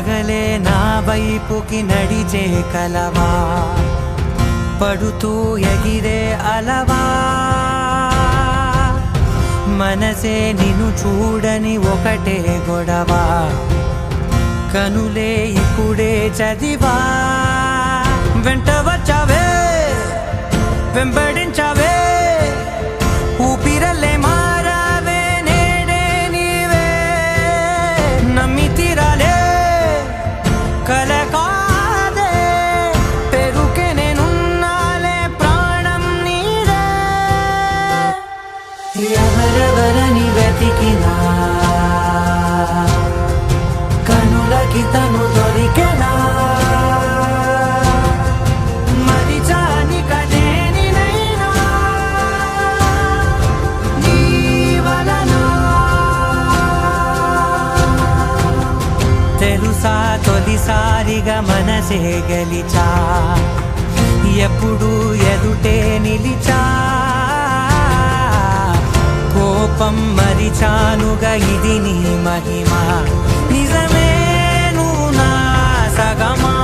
పగలే నా వైపుకి నడిచే కలవా, పడుతూ ఎగిరే అలవా, మనసే నిన్ను చూడని ఒకటే గొడవ, కనులే ఇప్పుడే చదివా. వెంట వచ్చావే వెంబడించావే, ఊపిరల్లే మారావే నేడే నీవే, నమ్మి తీరాలే కల కాదే, పెరుకే నేనున్నాలే ప్రాణం నీదే. ఎవరెవరని వెతికినా కనులకి తను దొరికెనా, మరిచాని కదేనినైనా నీ వలన. తెలుసా తొలిసారిగా మనసే గెలిచా, ఎప్పుడు ఎదుటే నిలిచా, కోపం మరిచానుగా ఇది నీ మహిమ, నిజమే నువ్వు నా సగమా.